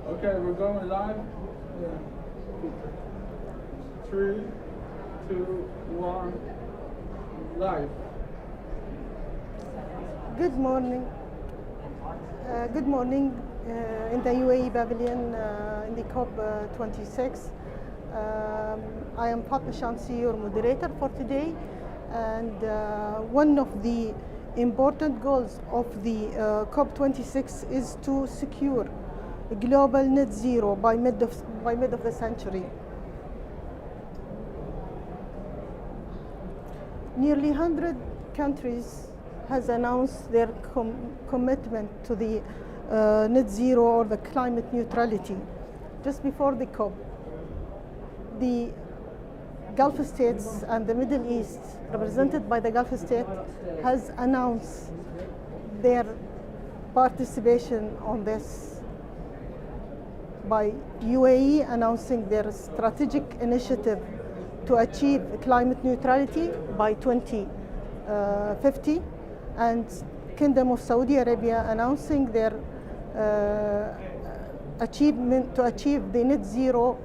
Okay, we're going live. Yeah. 3, 2, 1, live. Good morning. Good morning in the UAE Pavilion in the COP26. I am Fatma Shamsi, your moderator for today, and one of the important goals of the COP26 is to secure a global net zero by mid of the century. Nearly 100 countries has announced their commitment to the net zero or the climate neutrality just before the COP. The Gulf states and the Middle East, represented by the Gulf state, has announced their participation on this by UAE announcing their strategic initiative to achieve climate neutrality by 2050, and Kingdom of Saudi Arabia announcing their achievement to achieve the net zero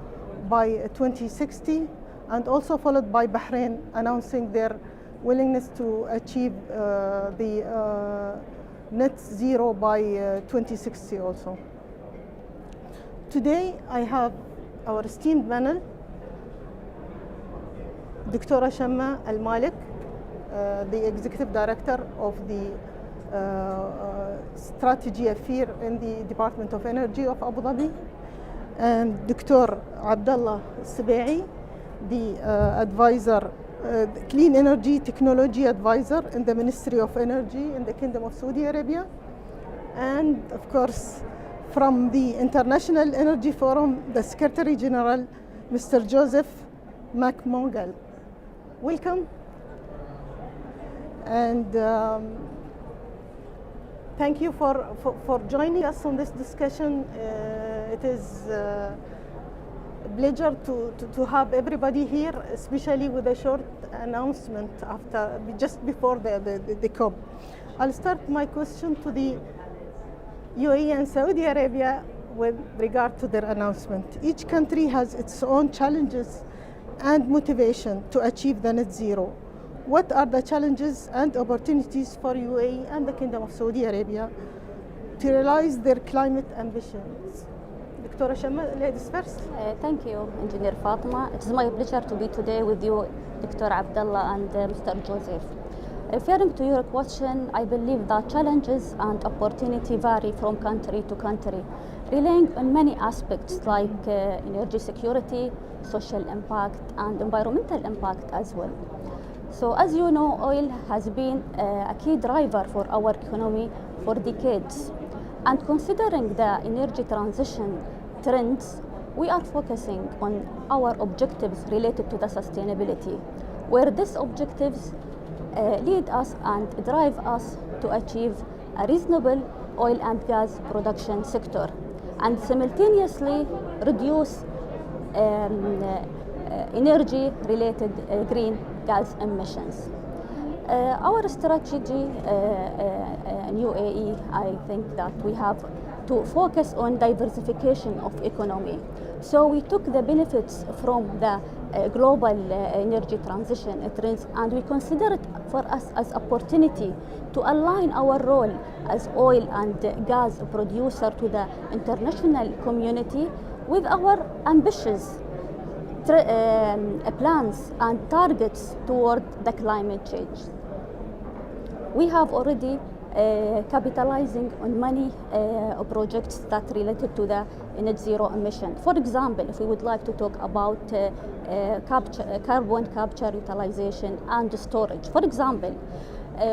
by 2060, and also followed by Bahrain announcing their willingness to achieve the net zero by 2060 also. Today I have our esteemed panel, Dr. Shamma Al-Malik, the Executive Director of the Strategy Affair in the Department of Energy of Abu Dhabi, and Dr. Abdullah Sabai, the advisor, Clean Energy Technology Advisor in the Ministry of Energy in the Kingdom of Saudi Arabia, and of course from the International Energy Forum, the Secretary General, Mr. Joseph McMongal. Welcome. And thank you for joining us on this discussion. It is a pleasure to have everybody here, especially with a short announcement just before the COP. I'll start my question to the UAE and Saudi Arabia with regard to their announcement. Each country has its own challenges and motivation to achieve the net zero. What are the challenges and opportunities for UAE and the Kingdom of Saudi Arabia to realize their climate ambitions? Dr. Shamma, ladies first. Thank you, Engineer Fatima. It is my pleasure to be today with you, Dr. Abdullah and Mr. Joseph. Referring to your question, I believe that challenges and opportunity vary from country to country, relying on many aspects like energy security, social impact, and environmental impact as well. So as you know, oil has been a key driver for our economy for decades. And considering the energy transition trends, we are focusing on our objectives related to the sustainability, where these objectives lead us and drive us to achieve a reasonable oil and gas production sector and simultaneously reduce energy-related green gas emissions. Our strategy in UAE, I think that we have to focus on diversification of economy. So we took the benefits from the global energy transition trends, and we consider it for us as opportunity to align our role as oil and gas producer to the international community with our ambitious plans and targets toward the climate change. We have already capitalizing on many projects that related to the net zero emission. For example, if we would like to talk about carbon capture, utilization, and storage. For example,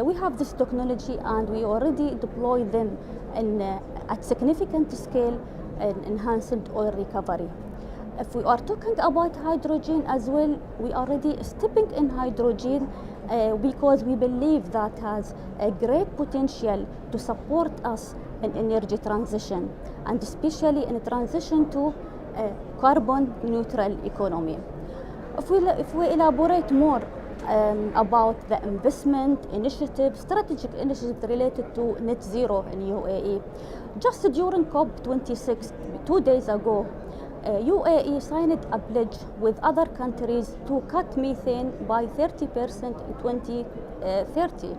we have this technology and we already deploy them at significant scale in enhanced oil recovery. If we are talking about hydrogen as well, we are already stepping in hydrogen because we believe that has a great potential to support us in energy transition, and especially in transition to a carbon neutral economy. If we elaborate more about the investment initiatives, strategic initiatives related to net zero in UAE. Just during COP26, 2 days ago, UAE signed a pledge with other countries to cut methane by 30% in 2030.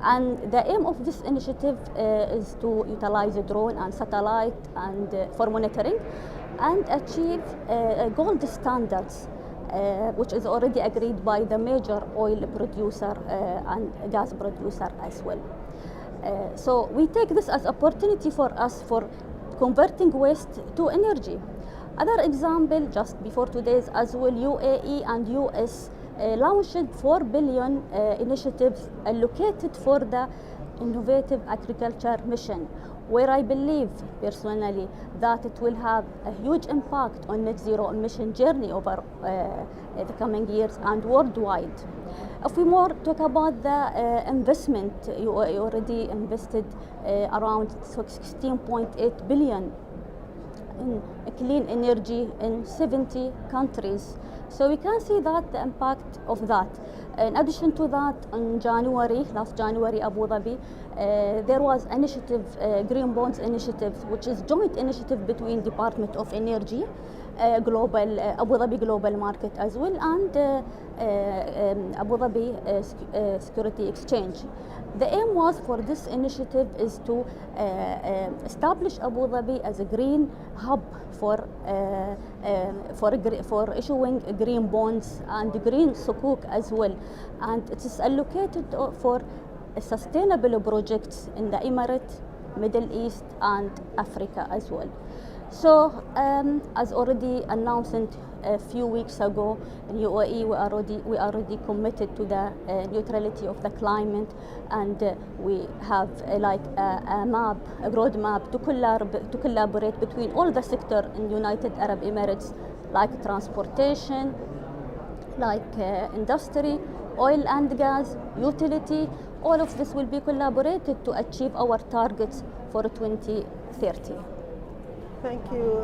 And the aim of this initiative is to utilize drone and satellite and for monitoring and achieve gold standards, which is already agreed by the major oil producer and gas producer as well. So we take this as opportunity for us for converting waste to energy. Other example, just before today's as well, UAE and US launched 4 billion initiatives allocated for the innovative agriculture mission, where I believe personally that it will have a huge impact on net zero emission journey over the coming years and worldwide. If we more talk about the investment, you already invested around 16.8 billion in clean energy in 70 countries. So we can see that the impact of that. In addition to that, in January, last January, Abu Dhabi, there was initiative, Green Bonds Initiative, which is joint initiative between Department of Energy, Global, Abu Dhabi Global Market as well, and Abu Dhabi Security Exchange. The aim was for this initiative is to establish Abu Dhabi as a green hub for issuing green bonds and green sukuk as well, and it is allocated for sustainable projects in the Emirates, Middle East, and Africa as well. So, as already announced a few weeks ago, in UAE we already committed to the neutrality of the climate, and we have like a map, a roadmap to collaborate between all the sector in United Arab Emirates, like transportation, like industry, oil and gas, utility. All of this will be collaborated to achieve our targets for 2030. Thank you,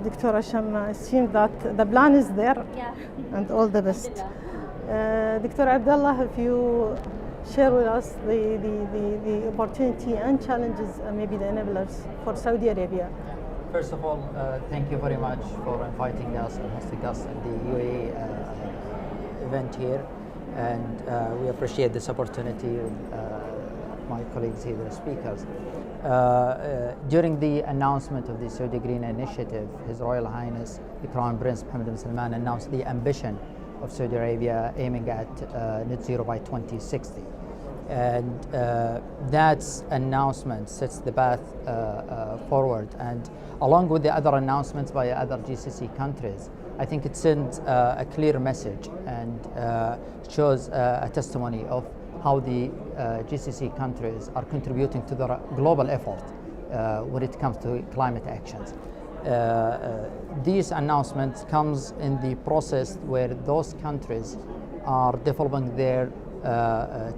Dr. Asham. It seems that the plan is there, Yeah. and all the best. Dr. Abdullah, if you share with us the opportunity and challenges and maybe the enablers for Saudi Arabia. First of all, thank you very much for inviting us and hosting us at the UAE event here, and we appreciate this opportunity with my colleagues here, the speakers. During the announcement of the Saudi Green Initiative, His Royal Highness the Crown Prince Mohammed bin Salman announced the ambition of Saudi Arabia aiming at net zero by 2060. And that announcement sets the path forward, and along with the other announcements by other GCC countries, I think it sends a clear message and shows a testimony of how the GCC countries are contributing to the global effort when it comes to climate actions. These announcements comes in the process where those countries are developing their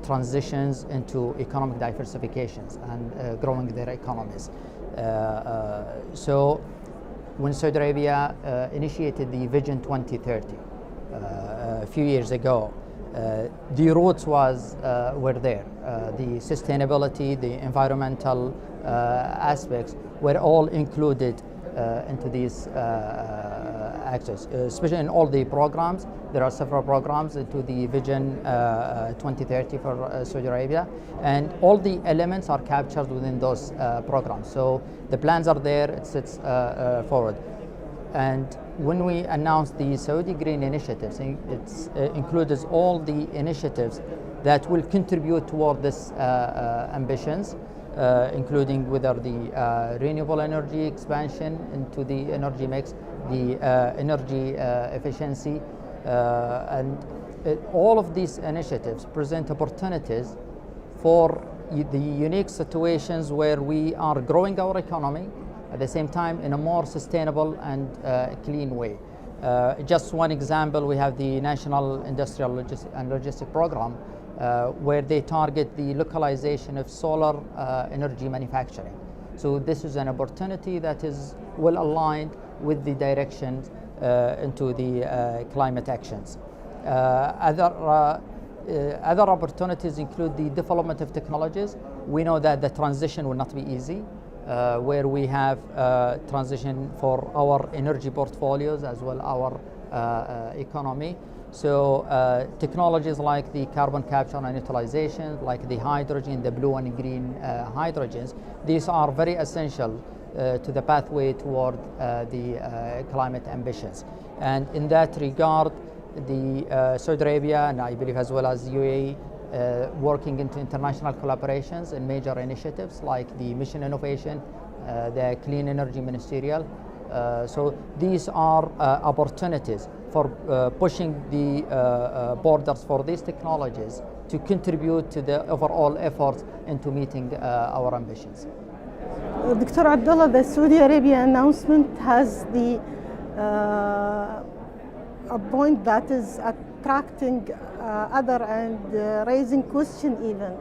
transitions into economic diversifications and growing their economies. So when Saudi Arabia initiated the Vision 2030 a few years ago, the roots were there. The sustainability, the environmental aspects were all included into these actors, especially in all the programs. There are several programs into the Vision 2030 for Saudi Arabia, and all the elements are captured within those programs. So the plans are there, it sits forward. And when we announced the Saudi Green Initiatives, it includes all the initiatives that will contribute toward this ambitions, including whether the renewable energy expansion into the energy mix, the energy efficiency, and all of these initiatives present opportunities for the unique situations where we are growing our economy at the same time in a more sustainable and clean way. Just one example, we have the National Industrial and Logistic Program, where they target the localization of solar energy manufacturing. So this is an opportunity that is well aligned with the direction into the climate actions. Other Other opportunities include the development of technologies. We know that the transition will not be easy, where we have transition for our energy portfolios as well our economy. So technologies like the carbon capture and utilization, like the hydrogen, the blue and green hydrogens, these are very essential to the pathway toward the climate ambitions. And in that regard, the Saudi Arabia and I believe as well as UAE working into international collaborations and major initiatives like the Mission Innovation, the Clean Energy Ministerial. So these are opportunities for pushing the borders for these technologies to contribute to the overall efforts into meeting our ambitions. Dr. Abdullah, the Saudi Arabia announcement has a point that is attracting other and raising question even.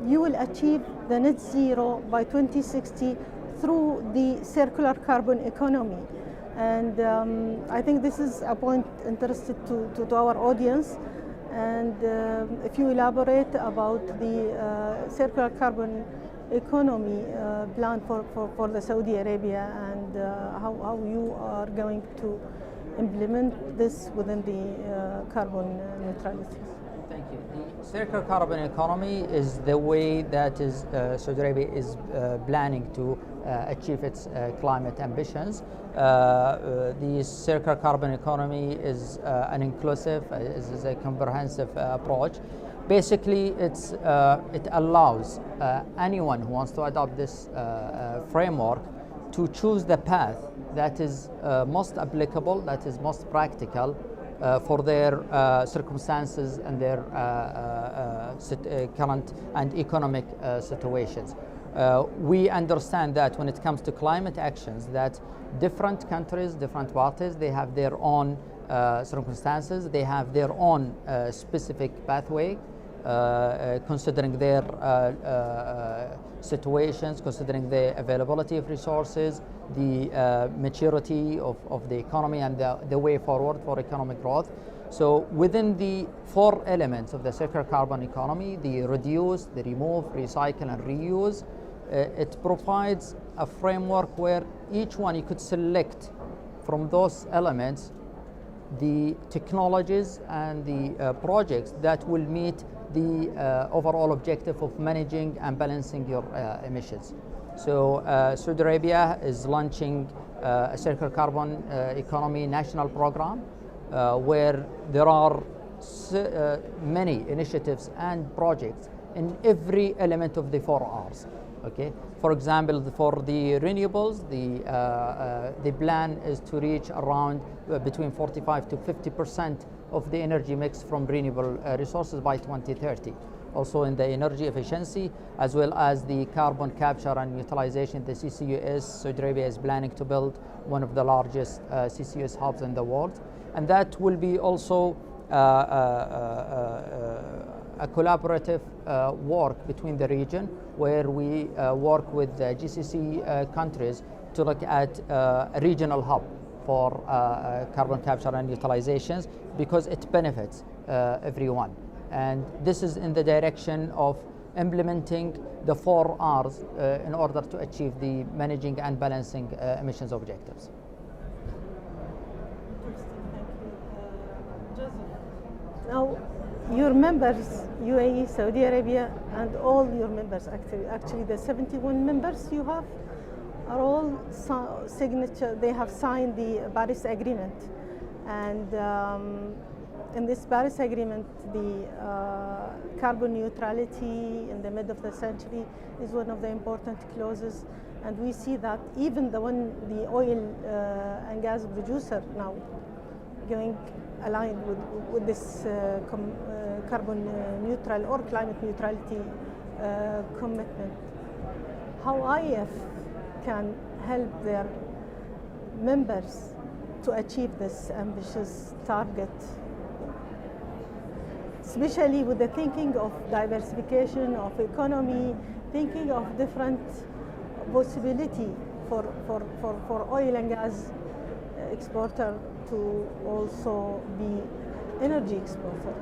You will achieve the net zero by 2060 through the circular carbon economy. And I think this is a point interested to our audience. And if you elaborate about the circular carbon economy plan for the Saudi Arabia and how you are going to implement this within the carbon neutrality. Thank you. The circular carbon economy is the way that Saudi Arabia is planning to achieve its climate ambitions. The circular carbon economy is an inclusive, is a comprehensive approach. Basically, it allows anyone who wants to adopt this framework to choose the path that is most applicable, that is most practical for their circumstances and their current and economic situations. We understand that when it comes to climate actions, that different countries, different parties, they have their own circumstances, they have their own specific pathway, considering their situations, considering the availability of resources, the maturity of the economy and the way forward for economic growth. So within the 4 elements of the circular carbon economy, the reduce, the remove, recycle and reuse, it provides a framework where each one you could select from those elements the technologies and the projects that will meet the overall objective of managing and balancing your emissions. So Saudi Arabia is launching a circular carbon economy national program where there are many initiatives and projects in every element of the 4 Rs. Okay. For example, for the renewables, the plan is to reach around between 45 to 50% of the energy mix from renewable resources by 2030. Also in the energy efficiency, as well as the carbon capture and utilization, the CCUS, Saudi Arabia is planning to build one of the largest CCUS hubs in the world. And that will be also a collaborative work between the region, where we work with the GCC countries to look at a regional hub for carbon capture and utilizations, because it benefits everyone. And this is in the direction of implementing the 4 Rs in order to achieve the managing and balancing emissions objectives. Now, your members, UAE, Saudi Arabia, and all your members, actually the 71 members you have, are all signature. They have signed the Paris Agreement, and in this Paris Agreement, the carbon neutrality in the mid of the century is one of the important clauses, and we see that even the oil and gas producer now going aligned with this carbon neutral or climate neutrality commitment. How IF can help their members to achieve this ambitious target, especially with the thinking of diversification of economy, thinking of different possibility for oil and gas exporter to also be energy exporter.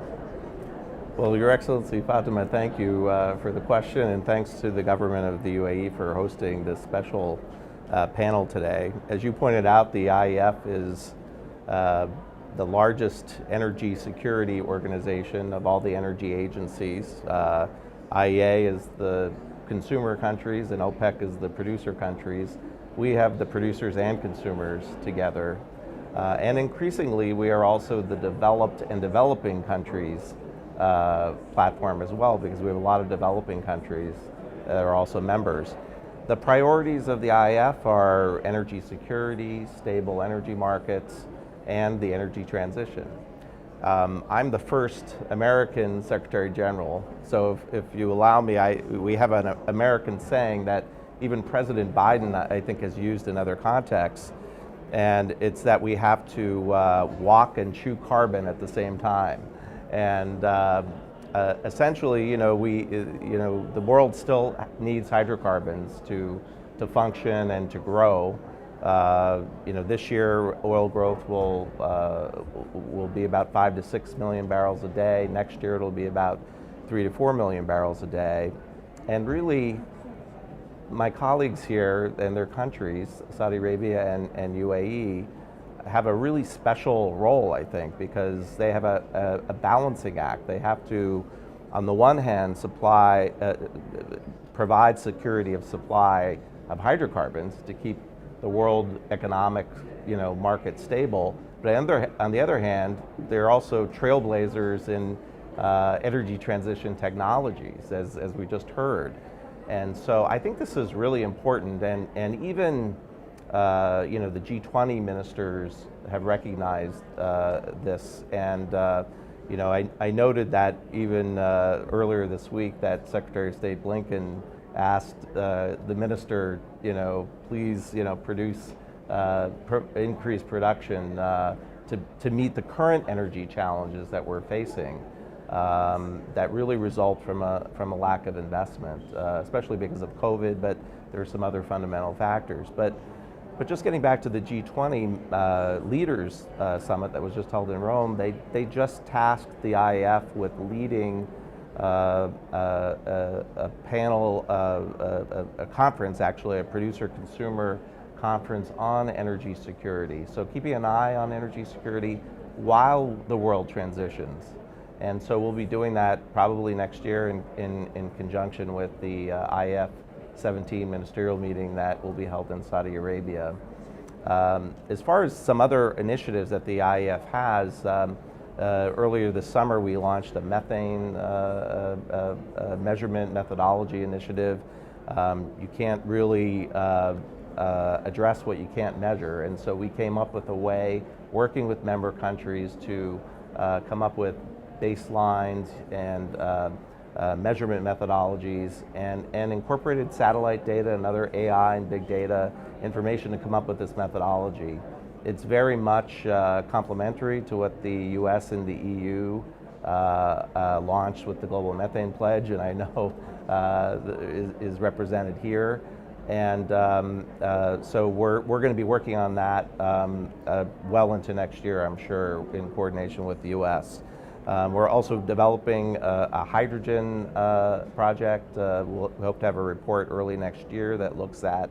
Well, Your Excellency Fatima, thank you for the question, and thanks to the government of the UAE for hosting this special panel today. As you pointed out, the IEF is the largest energy security organization of all the energy agencies. IEA is the consumer countries and OPEC is the producer countries. We have the producers and consumers together. And increasingly, we are also the developed and developing countries platform as well, because we have a lot of developing countries that are also members. The priorities of the IEF are energy security, stable energy markets, and the energy transition. I'm the first American Secretary General, so if you allow me, we have an American saying that even President Biden, I think, has used in other contexts, and it's that we have to walk and chew carbon at the same time. And essentially, the world still needs hydrocarbons to function and to grow. This year oil growth will be about 5 to 6 million barrels a day. Next year it'll be about 3 to 4 million barrels a day. And really, my colleagues here and their countries, Saudi Arabia and UAE, have a really special role, I think, because they have a balancing act. They have to, on the one hand, provide security of supply of hydrocarbons to keep the world economic, market stable. But on the other hand, they're also trailblazers in energy transition technologies, as we just heard. And so I think this is really important, and even the G20 ministers have recognized this, and I noted that even earlier this week that Secretary of State Blinken asked the minister, please, produce increased production to meet the current energy challenges that we're facing. That really result from a lack of investment, especially because of COVID, but there are some other fundamental factors. But just getting back to the G20 leaders summit that was just held in Rome, they just tasked the IEF with leading a panel, a conference, actually, a producer-consumer conference on energy security. So keeping an eye on energy security while the world transitions. And so we'll be doing that probably next year in conjunction with the IEF 17 ministerial meeting that will be held in Saudi Arabia. As far as some other initiatives that the IEF has, earlier this summer we launched a methane measurement methodology initiative. You can't really address what you can't measure, and so we came up with a way, working with member countries, to come up with baselines and measurement methodologies, and incorporated satellite data and other AI and big data information to come up with this methodology. It's very much complementary to what the US and the EU launched with the Global Methane Pledge, and I know is represented here. And so we're going to be working on that well into next year, I'm sure, in coordination with the US. We're also developing a hydrogen project. We'll hope to have a report early next year that looks at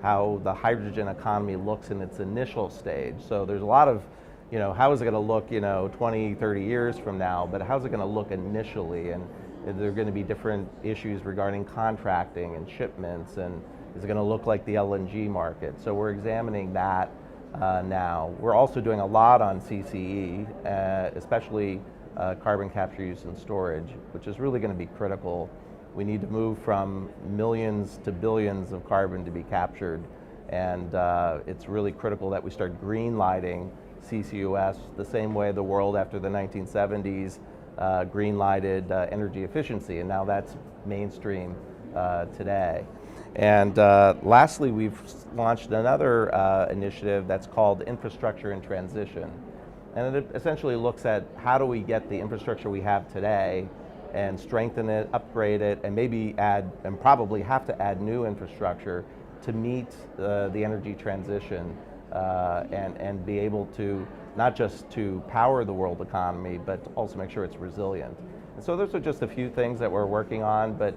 how the hydrogen economy looks in its initial stage. So there's a lot of, how is it going to look, 20, 30 years from now, but how's it going to look initially? And there are going to be different issues regarding contracting and shipments, and is it going to look like the LNG market? So we're examining that now. We're also doing a lot on CCE, especially carbon capture, use, and storage, which is really going to be critical. We need to move from millions to billions of carbon to be captured, and it's really critical that we start green lighting CCUS the same way the world after the 1970s green lighted energy efficiency, and now that's mainstream today. And lastly, we've launched another initiative that's called Infrastructure in Transition. And it essentially looks at how do we get the infrastructure we have today and strengthen it, upgrade it, and maybe add, and probably have to add, new infrastructure to meet the energy transition and be able to, not just to power the world economy, but also make sure it's resilient. And so those are just a few things that we're working on, but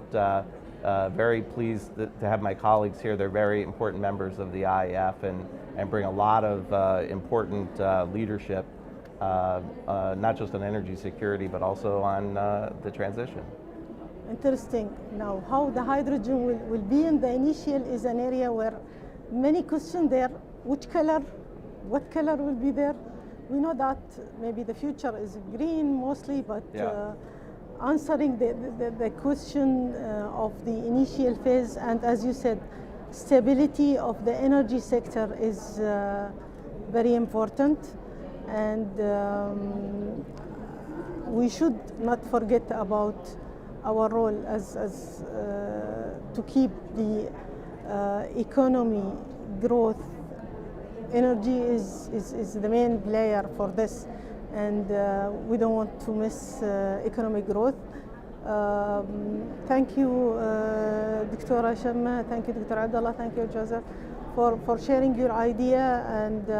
very pleased to have my colleagues here. They're very important members of the IEF and bring a lot of important leadership, not just on energy security, but also on the transition. Interesting. Now, how the hydrogen will be in the initial is an area where many questions there. Which color? What color will be there? We know that maybe the future is green mostly, but answering the question of the initial phase, and as you said, stability of the energy sector is very important, and we should not forget about our role as to keep the economy growth. Energy is the main player for this, and we don't want to miss economic growth. Thank you, Dr. Shamma, thank you, Dr. Abdullah, thank you, Joseph, for sharing your idea, and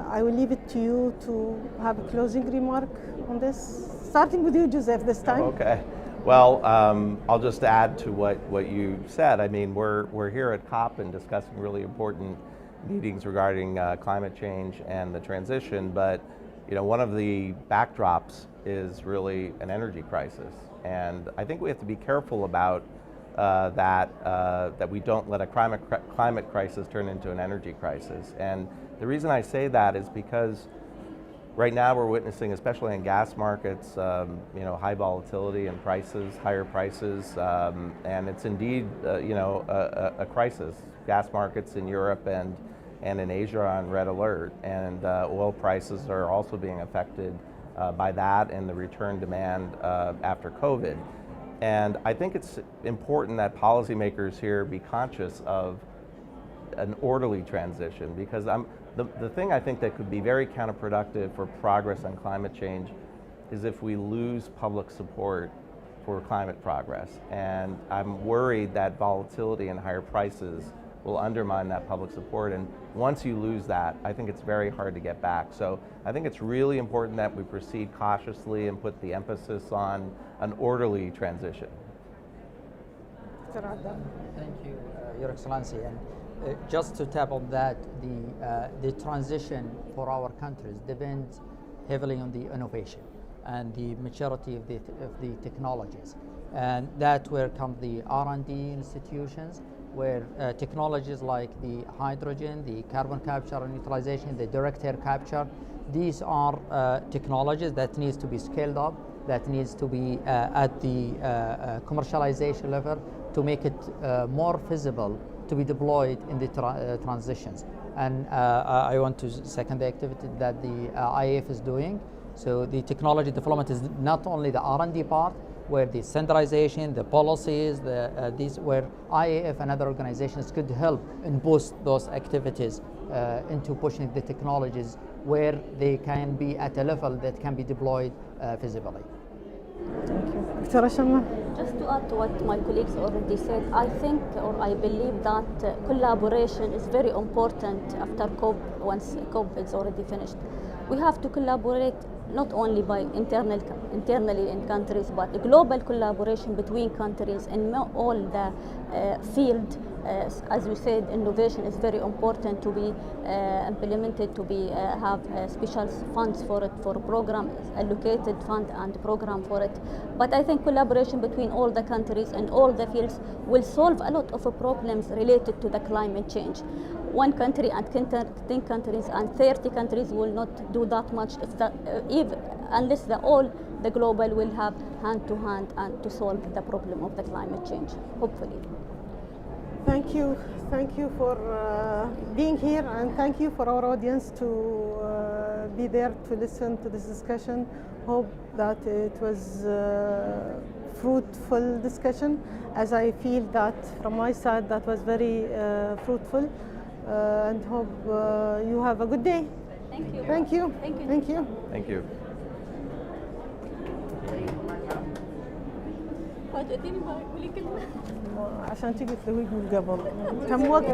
I will leave it to you to have a closing remark on this. Starting with you, Joseph, this time. Okay. Well, I'll just add to what you said. I mean, we're here at COP and discussing really important meetings regarding climate change and the transition, but one of the backdrops is really an energy crisis, and I think we have to be careful about that we don't let a climate crisis turn into an energy crisis. And the reason I say that is because right now we're witnessing, especially in gas markets, high volatility and prices, higher prices, and it's indeed a crisis. Gas markets in Europe and in Asia are on red alert, and oil prices are also being affected by that and the return demand after COVID. And I think it's important that policymakers here be conscious of an orderly transition, because the thing I think that could be very counterproductive for progress on climate change is if we lose public support for climate progress. And I'm worried that volatility and higher prices will undermine that public support. And once you lose that, I think it's very hard to get back. So I think it's really important that we proceed cautiously and put the emphasis on an orderly transition. Thank you, Your Excellency. And just to tap on that, the transition for our countries depends heavily on the innovation and the maturity of the technologies. And that's where come the R&D institutions, where technologies like the hydrogen, the carbon capture and utilization, the direct air capture, these are technologies that needs to be scaled up, that needs to be at the commercialization level to make it more feasible to be deployed in the transitions. And I want to second the activity that the IEF is doing. So the technology development is not only the R&D part, where the standardization, the policies, these where IEF and other organizations could help and boost those activities into pushing the technologies where they can be at a level that can be deployed feasibly. Thank you. Dr. Shamma. Just to add to what my colleagues already said, I think or I believe that collaboration is very important after COP, once COP is already finished. We have to collaborate not only by internally in countries, but a global collaboration between countries in all the field. As we said, innovation is very important to be implemented, to be have special funds for it, for a program, allocated fund and program for it. But I think collaboration between all the countries and all the fields will solve a lot of problems related to the climate change. One country and 10 countries and 30 countries will not do that much unless the global will have hand to hand and to solve the problem of the climate change, hopefully. Thank you for being here, and thank you for our audience to be there to listen to this discussion. Hope that it was a fruitful discussion, as I feel that from my side that was very fruitful, and hope you have a good day. Thank you. Thank you. Thank you. Thank you. Thank you. عشان تيجي تلوي من قبل كم وقت